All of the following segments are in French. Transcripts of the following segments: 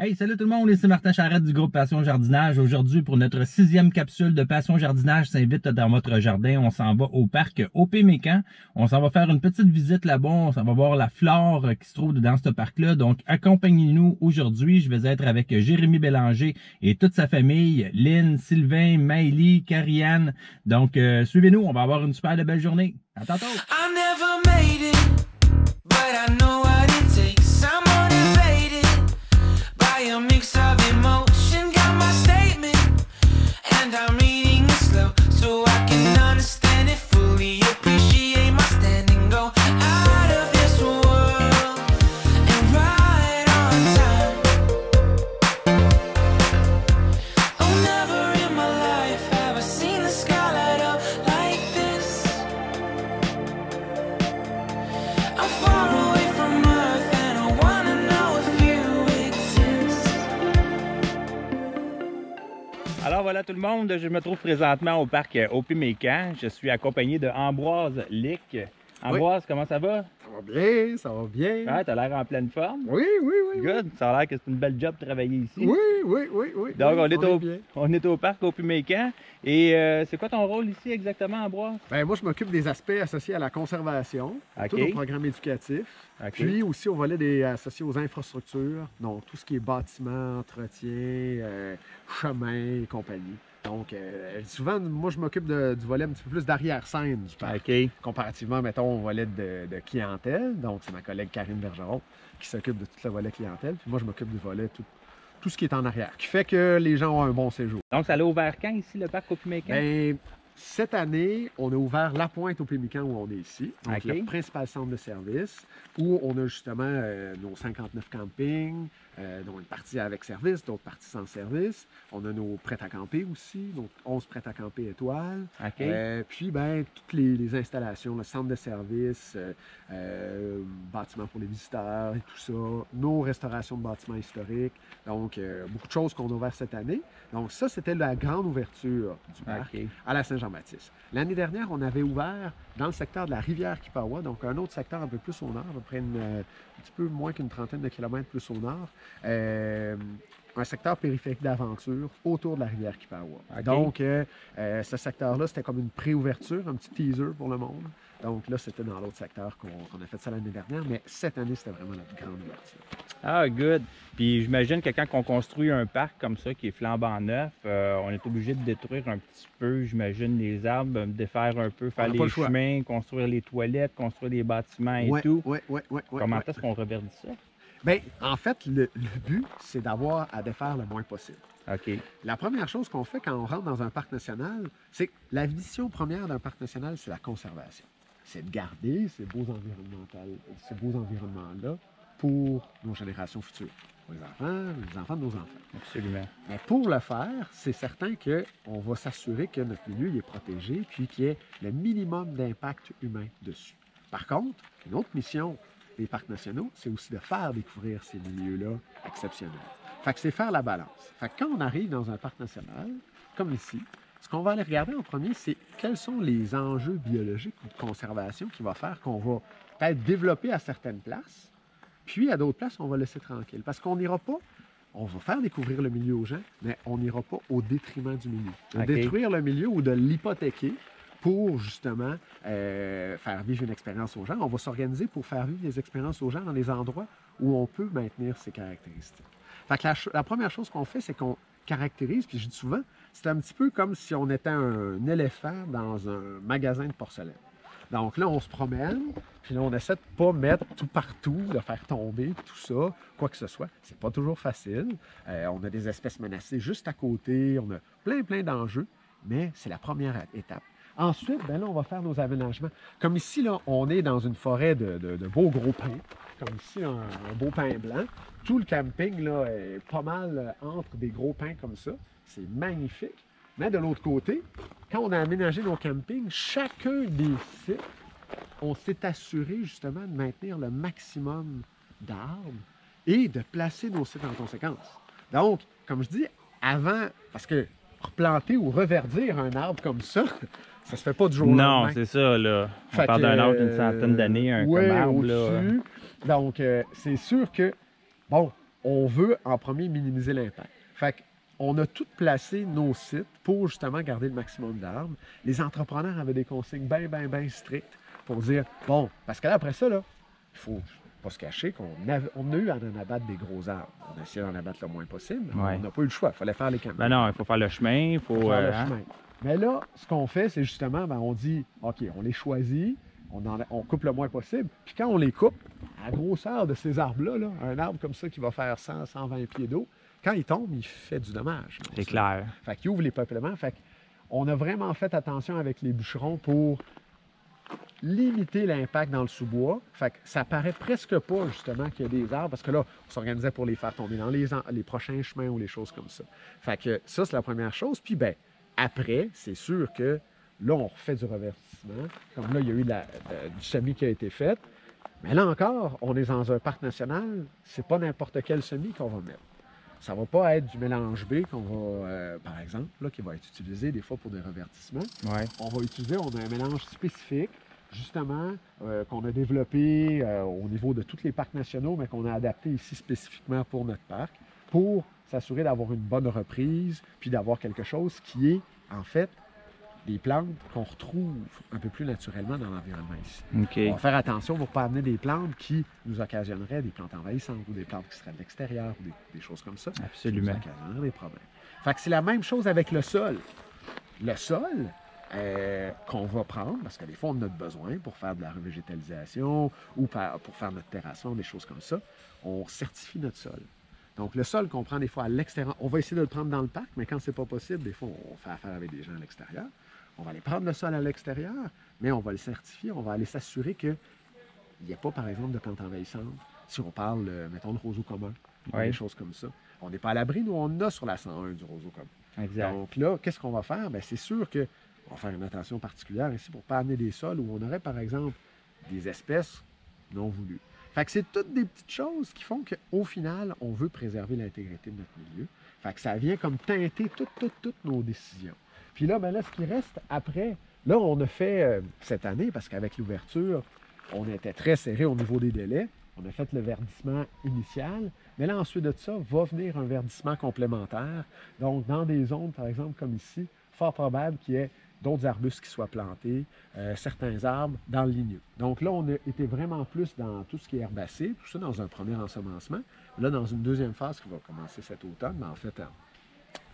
Hey, salut tout le monde, ici Martin Charrette du groupe Passion Jardinage. Aujourd'hui, pour notre 6e capsule de Passion Jardinage s'invite dans votre jardin, on s'en va au parc Opémécan. On s'en va faire une petite visite là-bas, on s'en va voir la flore qui se trouve dans ce parc-là. Donc, accompagnez-nous aujourd'hui. Je vais être avec Jérémy Bélanger et toute sa famille, Lynn, Sylvain, Maëlie, Carianne. Donc, suivez-nous, on va avoir une super belle journée. À tantôt! A mix of emotion, got my statement, and I'm reading it slow so I can understand it fully, appreciate my standing, go out of this world and right on time. Oh, never in my life have I seen the sky light up like this. I'm far away from Earth and I wanna know if you exist. Alors voilà tout le monde, je me trouve présentement au parc Opémécan. Je suis accompagné de Ambroise Lick. Ambroise, comment ça va? Ça va bien, ça va bien. Ouais, t'as l'air en pleine forme. Oui. Good, ça a l'air que c'est une belle job de travailler ici. Oui. Donc bien. on est au parc Opémécan. Et c'est quoi ton rôle ici exactement, Ambroise? Ben, moi, je m'occupe des aspects associés à la conservation, tout au programme éducatif. Puis aussi au volet associés aux infrastructures, donc tout ce qui est bâtiment, entretien, chemin et compagnie. Donc, souvent, moi, je m'occupe du volet un petit peu plus d'arrière-scène du parc. Comparativement, mettons, au volet de clientèle. Donc, c'est ma collègue Karine Bergeron qui s'occupe de tout le volet clientèle. Puis moi, je m'occupe du volet tout ce qui est en arrière, qui fait que les gens ont un bon séjour. Donc, ça l'a ouvert quand ici, le parc Opémécan? Ben, cette année, on a ouvert la pointe au Opémécan où on est ici, donc le principal centre de service, où on a justement nos 59 campings, dont une partie avec service, d'autres parties sans service. On a nos prêts à camper aussi, donc 11 prêts à camper étoiles. Puis, ben, toutes les installations, le centre de service, bâtiments pour les visiteurs et tout ça, nos restaurations de bâtiments historiques. Donc, beaucoup de choses qu'on a ouvert cette année. Donc, ça, c'était la grande ouverture du parc à la Saint-Jean-Baptiste. L'année dernière, on avait ouvert dans le secteur de la rivière Kippawa, donc un autre secteur un peu plus au nord, à peu près un petit peu moins qu'une trentaine de kilomètres plus au nord. Un secteur périphérique d'aventure autour de la rivière Kippawa. Donc, ce secteur-là, c'était comme une pré-ouverture, un petit teaser pour le monde. Donc là, c'était dans l'autre secteur qu'on a fait ça l'année dernière, mais cette année, c'était vraiment notre grande ouverture. Ah, good. Puis j'imagine que quand on construit un parc comme ça, qui est flambant neuf, on est obligé de détruire un petit peu, j'imagine, les arbres, défaire un peu, faire les chemins, construire les toilettes, construire les bâtiments et tout. Comment est-ce qu'on reverdit ça? Bien, en fait, le but, c'est d'avoir à défaire le moins possible. La première chose qu'on fait quand on rentre dans un parc national, c'est que la mission première d'un parc national, c'est la conservation. C'est de garder ces beaux environnements-là pour nos générations futures, pour les enfants de nos enfants. Absolument. Mais pour le faire, c'est certain qu'on va s'assurer que notre milieu est protégé puis qu'il y ait le minimum d'impact humain dessus. Par contre, une autre mission des parcs nationaux, c'est aussi de faire découvrir ces milieux-là exceptionnels. Fait que c'est faire la balance. Fait que quand on arrive dans un parc national, comme ici, ce qu'on va aller regarder en premier, c'est quels sont les enjeux biologiques ou de conservation qui va faire qu'on va peut-être développer à certaines places, puis à d'autres places, on va laisser tranquille. Parce qu'on n'ira pas, on va faire découvrir le milieu aux gens, mais on n'ira pas au détriment du milieu. De détruire le milieu ou de l'hypothéquer pour justement faire vivre une expérience aux gens. On va s'organiser pour faire vivre des expériences aux gens dans les endroits où on peut maintenir ces caractéristiques. Fait que la première chose qu'on fait, c'est qu'on caractérise, puis je dis souvent, c'est un petit peu comme si on était un éléphant dans un magasin de porcelaine. Donc là, on se promène, puis là, on essaie de ne pas mettre tout partout, de faire tomber tout ça, quoi que ce soit. C'est pas toujours facile. On a des espèces menacées juste à côté, on a plein d'enjeux, mais c'est la première étape. Ensuite, ben là, on va faire nos aménagements. Comme ici, là, on est dans une forêt de beaux gros pins, comme ici, un beau pin blanc. Tout le camping là, est pas mal entre des gros pins comme ça. C'est magnifique. Mais de l'autre côté, quand on a aménagé nos campings, chacun des sites, on s'est assuré justement de maintenir le maximum d'arbres et de placer nos sites en conséquence. Donc, comme je dis, avant, parce que replanter ou reverdir un arbre comme ça se fait pas du jour au lendemain. Non, c'est ça, là. On parle d'un arbre d'une centaine d'années, comme arbre, là. Donc, c'est sûr que, bon, on veut en premier minimiser l'impact. Fait qu'on a tout placé nos sites pour justement garder le maximum d'arbres. Les entrepreneurs avaient des consignes bien strictes pour dire, bon, parce que là, après ça, là, il faut pas se cacher qu'on a eu à en abattre des gros arbres. On a essayé d'en abattre le moins possible. Ouais. On n'a pas eu le choix. Il fallait faire les campagnes. Ben non, il faut faire le chemin, il faut... Faire le hein? chemin. Mais là, ce qu'on fait, c'est justement, ben, on dit, OK, on les choisit, on coupe le moins possible. Puis quand on les coupe, à la grosseur de ces arbres-là, là, un arbre comme ça qui va faire 100, 120 pieds d'eau, quand il tombe, il fait du dommage. C'est clair. Fait qu'il ouvre les peuplements. Fait qu'on a vraiment fait attention avec les bûcherons pour limiter l'impact dans le sous-bois. Fait que ça paraît presque pas, justement, qu'il y a des arbres, parce que là, on s'organisait pour les faire tomber dans les prochains chemins ou les choses comme ça. Fait que ça, c'est la première chose. Puis, ben, après, c'est sûr que là, on refait du revertissement. Comme là, il y a eu du semis qui a été fait. Mais là encore, on est dans un parc national, c'est pas n'importe quel semis qu'on va mettre. Ça va pas être du mélange B qu'on va, par exemple, là, qui va être utilisé des fois pour des revertissements. Ouais. On va utiliser, on a un mélange spécifique, justement, qu'on a développé au niveau de tous les parcs nationaux, mais qu'on a adapté ici spécifiquement pour notre parc, pour s'assurer d'avoir une bonne reprise, puis d'avoir quelque chose qui est, en fait, des plantes qu'on retrouve un peu plus naturellement dans l'environnement ici. OK. On va faire attention pour ne pas amener des plantes qui nous occasionneraient des plantes envahissantes ou des plantes qui seraient de l'extérieur ou des choses comme ça. Absolument. Qui nous occasionneraient des problèmes. Fait que c'est la même chose avec le sol. Le sol qu'on va prendre, parce que des fois, on en a besoin pour faire de la revégétalisation ou pour faire notre terrassement, des choses comme ça. On certifie notre sol. Donc, le sol qu'on prend des fois à l'extérieur, on va essayer de le prendre dans le parc, mais quand c'est pas possible, des fois, on fait affaire avec des gens à l'extérieur. On va aller prendre le sol à l'extérieur, mais on va le certifier, on va aller s'assurer qu'il n'y a pas, par exemple, de plantes envahissantes. Si on parle, mettons, de roseau commun, Ouais. des choses comme ça. On n'est pas à l'abri, nous, on a sur la 101 du roseau commun. Exact. Donc là, qu'est-ce qu'on va faire? Bien, c'est sûr qu'on va faire une attention particulière ici pour ne pas amener des sols où on aurait, par exemple, des espèces non voulues. Fait que c'est toutes des petites choses qui font qu'au final, on veut préserver l'intégrité de notre milieu. Fait que ça vient comme teinter toutes nos décisions. Puis là, ben là, ce qui reste après, là, on a fait cette année, parce qu'avec l'ouverture, on était très serré au niveau des délais. On a fait le verdissement initial. Mais là, ensuite de ça, va venir un verdissement complémentaire. Donc, dans des zones, par exemple, comme ici, fort probable qu'il y ait d'autres arbustes qui soient plantés, certains arbres dans le ligneux. Donc là, on a été vraiment plus dans tout ce qui est herbacé, tout ça dans un premier ensemencement. Là, dans une deuxième phase qui va commencer cet automne, mais en fait,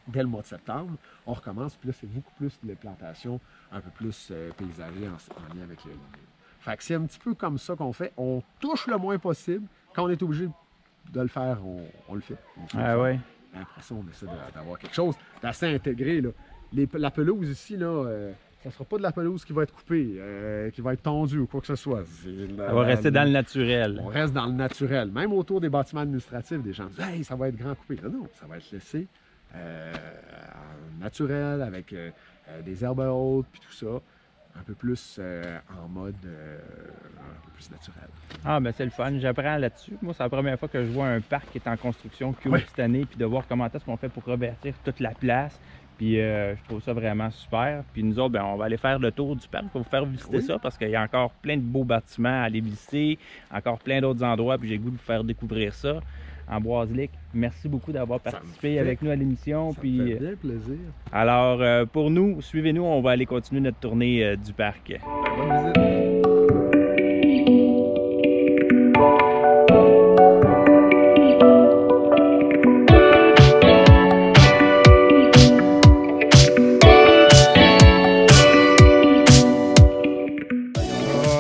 dès le mois de septembre, on recommence. Puis là, c'est beaucoup plus de plantations un peu plus paysagées en lien avec le ligneux. Fait que c'est un petit peu comme ça qu'on fait. On touche le moins possible. Quand on est obligé de le faire, on le fait. Ah ouais. Après ça, on essaie d'avoir quelque chose d'assez intégré, là. La pelouse ici, là, ça ne sera pas de la pelouse qui va être coupée, qui va être tondue ou quoi que ce soit. On va rester dans le naturel. On reste dans le naturel. Même autour des bâtiments administratifs, des gens disent « Hey, ça va être grand coupé ». Non, ça va être laissé naturel, avec des herbes hautes, puis tout ça. Un peu plus en mode un peu plus naturel. Ah, ben c'est le fun. J'apprends là-dessus. Moi, c'est la première fois que je vois un parc qui est en construction qui ouvre cette année, puis de voir comment est-ce qu'on fait pour revêtir toute la place. Puis je trouve ça vraiment super. Puis nous autres, ben, on va aller faire le tour du parc. On va vous faire visiter ça parce qu'il y a encore plein de beaux bâtiments à aller visiter, encore plein d'autres endroits. Puis j'ai le goût de vous faire découvrir ça. Ambroise-Lic, merci beaucoup d'avoir participé avec nous à l'émission. Ça me fait bien plaisir. Alors, pour nous, suivez-nous, on va aller continuer notre tournée du parc. Bonne visite.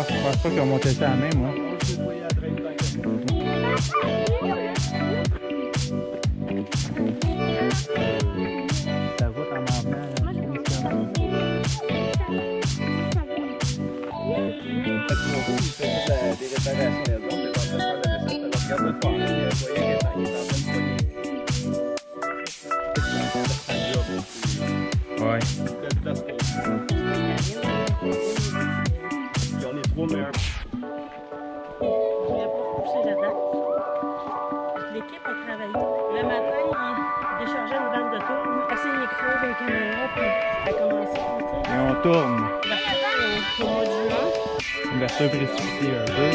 Je pense pas qu'ils ont monté ça à la main, moi. Ça va en m'en des réparations. Ouais. On est trois meilleurs. Il n'y a pas poussé là-dedans. L'équipe a travaillé. Le matin, il déchargeait une bande de tour, passait les micros, les caméras, puis ça a commencé. Et on tourne. Au mois de juin. Une version précipitée un peu.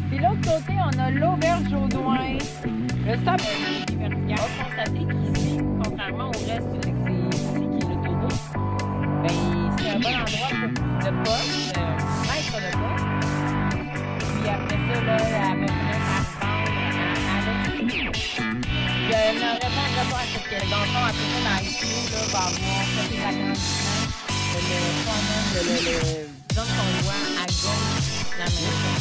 Puis l'autre côté, on a l'auberge Audouin. Le stop vertical. On va constater qu'ici, contrairement au reste, c'est qui l'autodot, ben, c'est un bon endroit pour le poste, mettre le poste. Puis après ça, là, à me mettre à vendre avec. Je ne répondrai pas à ce que dans le fond, après ça, dans l'ICO, là, va avoir fait l'agrandissement, le foreman, disons qu'on voit à gauche. La maison,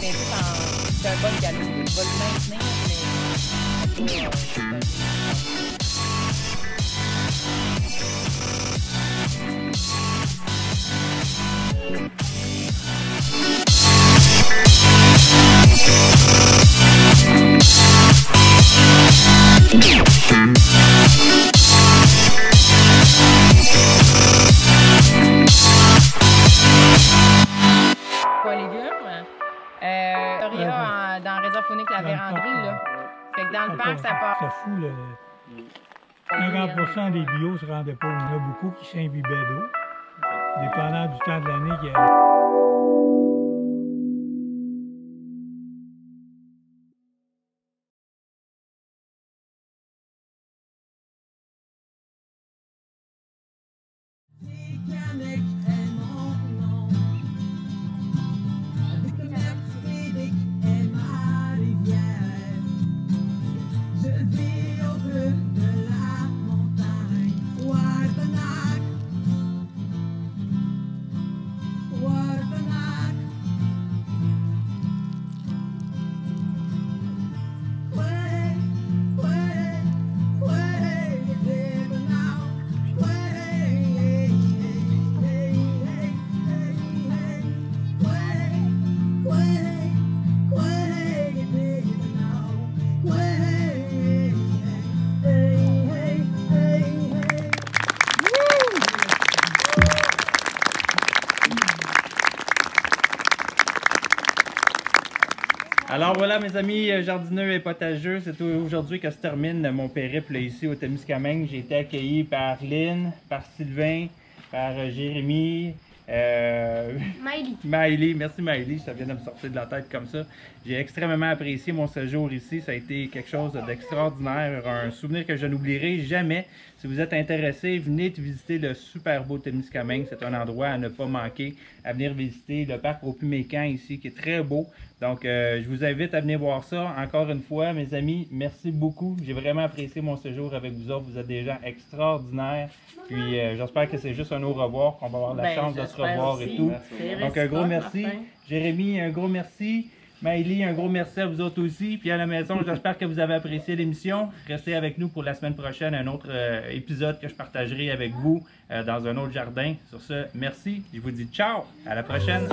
c'est tout un bon galop. Je vais le maintenir, mais dans la réserve faunique la véranderie, là. Fait que dans le parc, ça part. C'est fou, le 50% des bios se rendaient pas. Il y en a beaucoup qui s'imbibaient d'eau, dépendant du temps de l'année qu'il y a. Alors voilà mes amis jardineux et potageux, c'est aujourd'hui que se termine mon périple ici au Témiscamingue. J'ai été accueilli par Lynn, par Sylvain, par Jérémy, Maëlie, merci Maëlie, ça vient de me sortir de la tête comme ça. J'ai extrêmement apprécié mon séjour ici, ça a été quelque chose d'extraordinaire, un souvenir que je n'oublierai jamais. Si vous êtes intéressé, venez visiter le super beau Témiscamingue, c'est un endroit à ne pas manquer, à venir visiter le parc au Pumécan ici qui est très beau. Donc je vous invite à venir voir ça. Encore une fois mes amis, merci beaucoup, j'ai vraiment apprécié mon séjour avec vous autres, vous êtes des gens extraordinaires. Puis j'espère que c'est juste un au revoir, qu'on va avoir la chance de se revoir aussi, et tout. Donc un gros merci. Jérémy, un gros merci. Maëlie, un gros merci à vous autres aussi. Puis à la maison, j'espère que vous avez apprécié l'émission. Restez avec nous pour la semaine prochaine, un autre épisode que je partagerai avec vous dans un autre jardin. Sur ce, merci. Je vous dis ciao, à la prochaine.